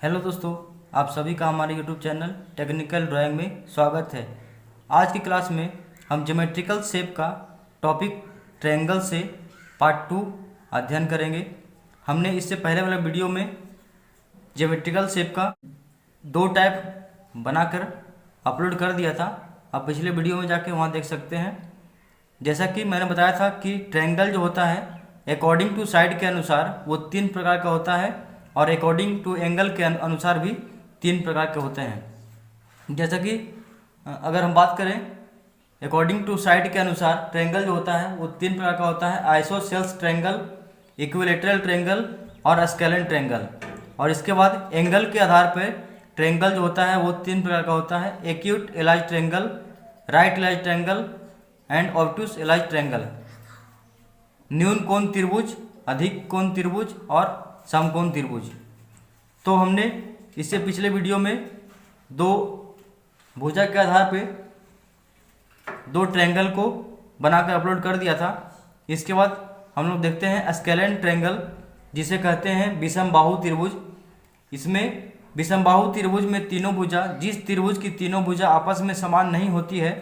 Hello दोस्तों, आप सभी का हमारे यूट्यूब चैनल टेक्निकल ड्राइंग में स्वागत है। आज की क्लास में हम ज्योमेट्रिकल शेप का टॉपिक ट्रायंगल से पार्ट 2 अध्ययन करेंगे। हमने इससे पहले वाले वीडियो में ज्योमेट्रिकल शेप का दो टाइप बनाकर अपलोड कर दिया था। आप पिछले वीडियो में जाके वहाँ देख सकते हैं। जैसा कि मैंने बताया था कि ट्रायंगल जो होता है अकॉर्डिंग टू साइड के अनुसार वो 3 प्रकार का होता है और अकॉर्डिंग टू एंगल के अनुसार भी 3 प्रकार के होते हैं। जैसा कि अगर हम बात करें अकॉर्डिंग टू साइड के अनुसार ट्रायंगल जो होता है वो 3 प्रकार का होता है: आइसोसेल्स ट्रायंगल, इक्विलैटरल ट्रायंगल और स्केलेन ट्रायंगल। और इसके बाद एंगल के आधार पर ट्रायंगल जो होता है वो 3 प्रकार का होता है: एक्यूट एलाइज ट्रायंगल, राइट एलाइज ट्रायंगल एंड ऑब्टूस एलाइज ट्रायंगल। न्यून कोण त्रिभुज, अधिक कोण त्रिभुज और समकोण त्रिभुज। तो हमने इससे पिछले वीडियो में दो भुजा के आधार पे दो ट्रायंगल को बनाकर अपलोड कर दिया था। इसके बाद हम लोग देखते हैं स्केलेन ट्रायंगल, जिसे कहते हैं विषम बाहु त्रिभुज। इसमें विषम बाहु त्रिभुज में तीनों भुजा, जिस त्रिभुज की तीनों भुजा आपस में समान नहीं होती है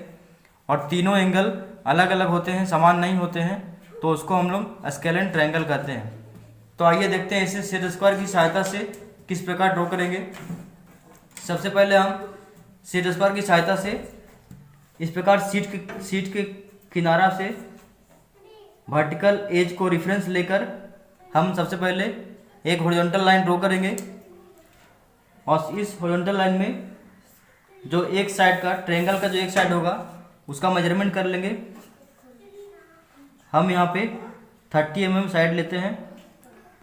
और तीनों एंगल अलग अलग होते हैं, समान नहीं होते हैं, तो उसको हम लोग स्केलेन ट्रायंगल कहते हैं। तो आइए देखते हैं इसे सेट स्क्वायर की सहायता से किस प्रकार ड्रॉ करेंगे। सबसे पहले हम सेट स्क्वायर की सहायता से इस प्रकार शीट के किनारा से वर्टिकल एज को रेफरेंस लेकर हम सबसे पहले एक हॉरिजॉन्टल लाइन ड्रॉ करेंगे और इस हॉरिजॉन्टल लाइन में जो एक साइड का ट्रायंगल का जो एक साइड होगा उसका मेजरमेंट कर लेंगे। हम यहाँ पे 30 mm साइड लेते हैं।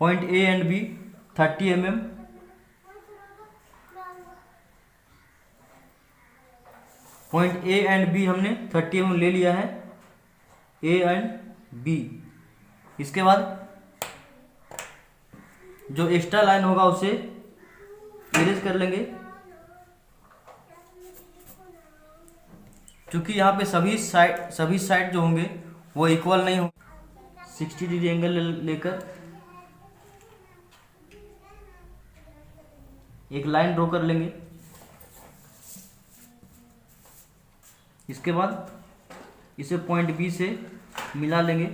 Point A and B 30 mm, point A and B हमने 30 mm ले लिया है, ए एंड बी। इसके बाद जो एक्स्ट्रा लाइन होगा उसे इरेज कर लेंगे। क्योंकि यहाँ पे सभी साइड जो होंगे वो इक्वल नहीं होंगे। 60 डिग्री एंगल लेकर एक लाइन ड्रॉ कर लेंगे। इसके बाद इसे पॉइंट बी से मिला लेंगे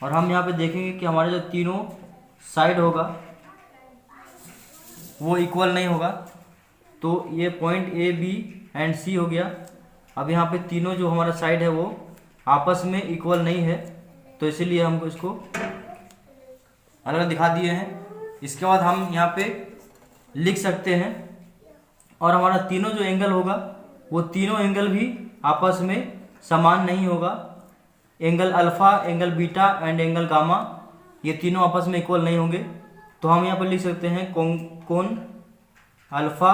और हम यहाँ पे देखेंगे कि हमारे जो तीनों साइड होगा वो इक्वल नहीं होगा। तो ये पॉइंट ए बी एंड सी हो गया। अब यहाँ पे तीनों जो हमारा साइड है वो आपस में इक्वल नहीं है, तो इसीलिए हमको इसको अलग अलग दिखा दिए हैं। इसके बाद हम यहाँ पे लिख सकते हैं और हमारा तीनों जो एंगल होगा वो तीनों एंगल भी आपस में समान नहीं होगा। Angle alpha, angle beta and angle gamma, ये तीनों आपस में इक्वल नहीं होंगे। तो हम यहाँ पर लिख सकते हैं कोण अल्फा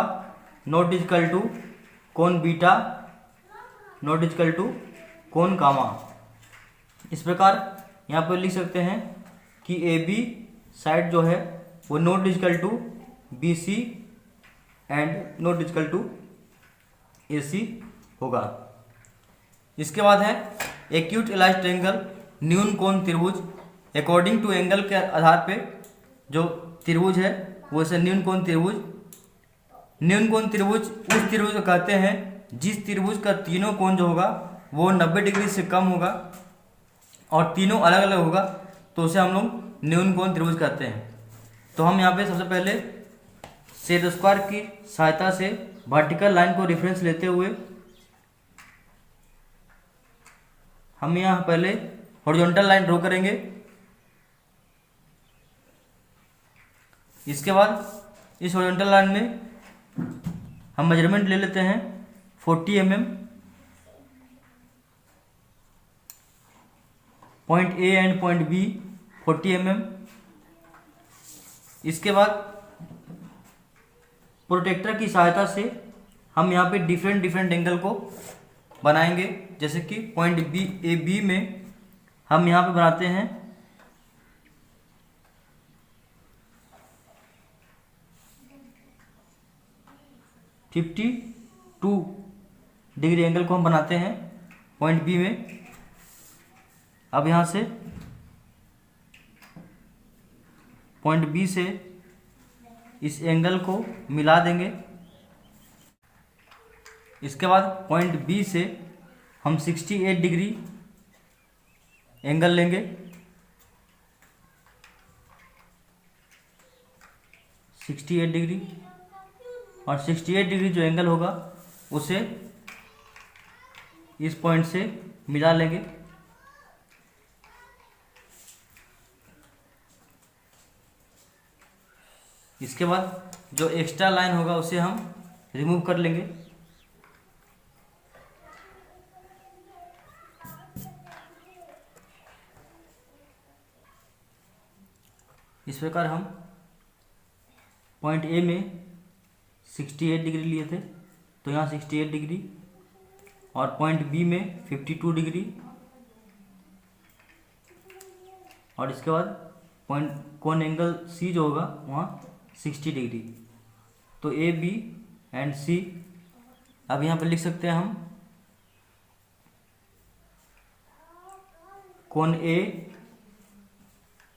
नॉट इक्वल टू कोण बीटा नॉट इक्वल टू कोण गामा। इस प्रकार यहाँ पर लिख सकते हैं कि ए बी साइड जो है वो not equal to B C and not equal to A C होगा। इसके बाद है एक्यूट एलाइज ट्रायंगल, न्यून कोण त्रिभुज। अकॉर्डिंग टू एंगल के आधार पे जो त्रिभुज है वो इसे न्यून कोण त्रिभुज। न्यून कोण त्रिभुज उस त्रिभुज को कहते हैं जिस त्रिभुज का तीनों कोण जो होगा वो 90 डिग्री से कम होगा और तीनों अलग अलग होगा, तो उसे हम लोग न्यून कोण त्रिभुज कहते हैं। तो हम यहाँ पे सबसे पहले सेट स्क्वायर की सहायता से वर्टिकल लाइन को रेफरेंस लेते हुए हम यहाँ पहले हॉरिजॉन्टल लाइन ड्रॉ करेंगे। इसके बाद इस हॉरिजॉन्टल लाइन में हम मेजरमेंट ले लेते हैं 40 mm। Point A and point B 40 mm। इसके बाद प्रोटेक्टर की सहायता से हम यहाँ पे डिफरेंट एंगल को बनाएंगे। जैसे कि पॉइंट बी ए बी में हम यहाँ पे बनाते हैं 52 डिग्री एंगल को हम बनाते हैं पॉइंट बी में। अब यहाँ से पॉइंट बी से इस एंगल को मिला देंगे। इसके बाद पॉइंट बी से हम 68 डिग्री एंगल लेंगे। 68 डिग्री, और 68 डिग्री जो एंगल होगा उसे इस पॉइंट से मिला लेंगे। इसके बाद जो एक्स्ट्रा लाइन होगा उसे हम रिमूव कर लेंगे। इस प्रकार हम पॉइंट ए में 68 डिग्री लिए थे, तो यहाँ 68 डिग्री, और पॉइंट बी में 52 डिग्री, और इसके बाद पॉइंट कोन एंगल सी जो होगा वहाँ 60 डिग्री। तो ए बी एंड सी अब यहाँ पर लिख सकते हैं हम कोन ए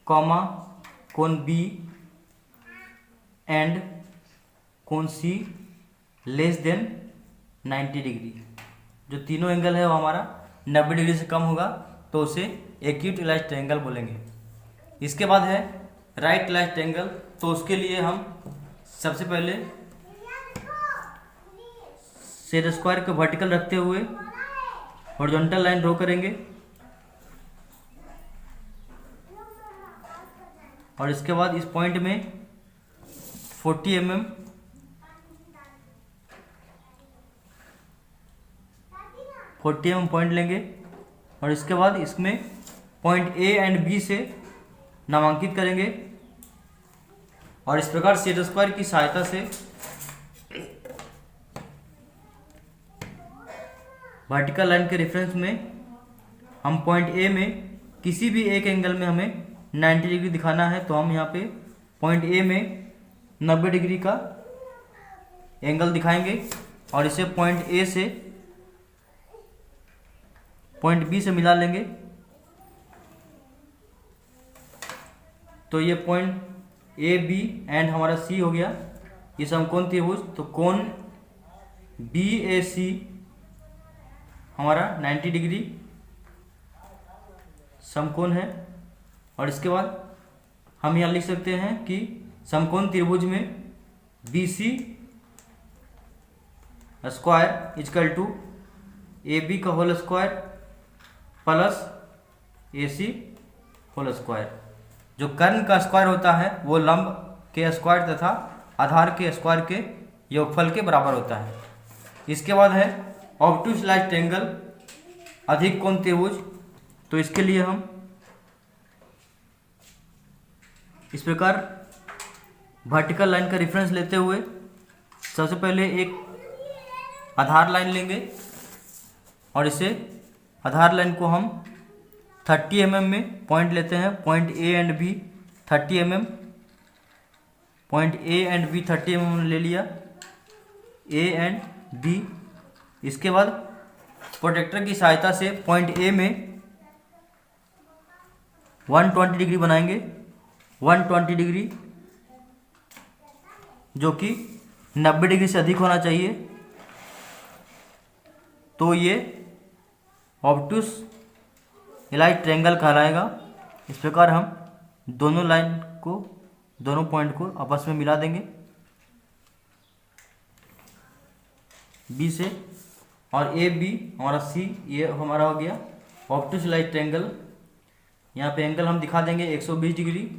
कॉमा कोन बी एंड कोन सी लेस देन 90 डिग्री। जो तीनों एंगल है वो हमारा 90 डिग्री से कम होगा तो उसे एक्यूट इलाइज ट्रायंगल बोलेंगे। इसके बाद है राइट इलाइज ट्रायंगल। तो उसके लिए हम सबसे पहले सेट स्क्वायर को वर्टिकल रखते हुए हॉरिजॉन्टल लाइन ड्रॉ करेंगे, और इसके बाद इस पॉइंट में 40 mm पॉइंट लेंगे, और इसके बाद इसमें पॉइंट ए एंड बी से नामांकित करेंगे, और इस प्रकार सेट स्क्वायर की सहायता से वर्टिकल लाइन के रेफरेंस में हम पॉइंट ए में किसी भी एक एंगल में हमें 90 डिग्री दिखाना है, तो हम यहाँ पे पॉइंट ए में 90 डिग्री का एंगल दिखाएंगे, और इसे पॉइंट ए से पॉइंट बी से मिला लेंगे। तो ये पॉइंट ए बी एंड हमारा सी हो गया, ये समकोण त्रिभुज। तो कोण बी ए सी हमारा 90 डिग्री समकोण है, और इसके बाद हम यहाँ लिख सकते हैं कि समकोण त्रिभुज में B C square is equal to A B का whole square plus A C whole square. जो कर्ण का स्क्वायर होता है वो लंब के स्क्वायर तथा आधार के स्क्वायर के योगफल के बराबर होता है। इसके बाद है ऑब्टूस इलाइज ट्रायंगल, अधिक कोण त्रिभुज। तो इसके लिए हम इस प्रकार वर्टिकल लाइन का रेफरेंस लेते हुए सबसे पहले एक आधार लाइन लेंगे, और इसे आधार लाइन को हम 30 mm में पॉइंट लेते हैं। Point A and B 30 mm, point A and B 30 mm ले लिया, ए एंड बी। इसके बाद प्रोटेक्टर की सहायता से पॉइंट ए में 120 डिग्री बनाएंगे, 120 डिग्री, जो कि 90 डिग्री से अधिक होना चाहिए। तो ये ऑब्टूस इलाइज ट्रायंगल कहलाएगा। इस प्रकार हम दोनों लाइन को, दोनों पॉइंट को आपस में मिला देंगे बी से, और ए बी हमारा सी ये हमारा हो गया ऑब्टूस इलाइज ट्रायंगल। यहाँ पे एंगल हम दिखा देंगे 120 डिग्री।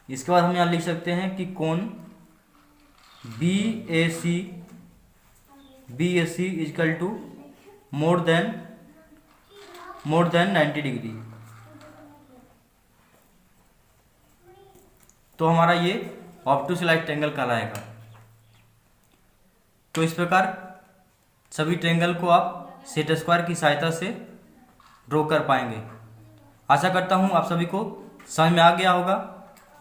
इसके बाद हम यहाँ लिख सकते हैं कि कोण B A C is equal to more than 90 degree. तो हमारा ये ऑब्टूस इलाइज ट्रायंगल कहलाएगा। तो इस प्रकार सभी ट्रायंगल को आप सेट स्क्वायर की सहायता से ड्रॉ कर पाएंगे। आशा करता हूँ आप सभी को समझ में आ गया होगा।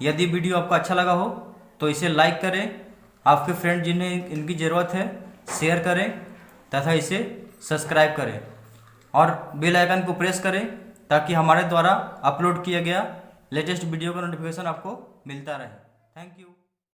यदि वीडियो आपको अच्छा लगा हो तो इसे लाइक करें, आपके फ्रेंड जिन्हें इनकी ज़रूरत है शेयर करें, तथा इसे सब्सक्राइब करें और बेल आइकन को प्रेस करें ताकि हमारे द्वारा अपलोड किया गया लेटेस्ट वीडियो का नोटिफिकेशन आपको मिलता रहे। Thank you.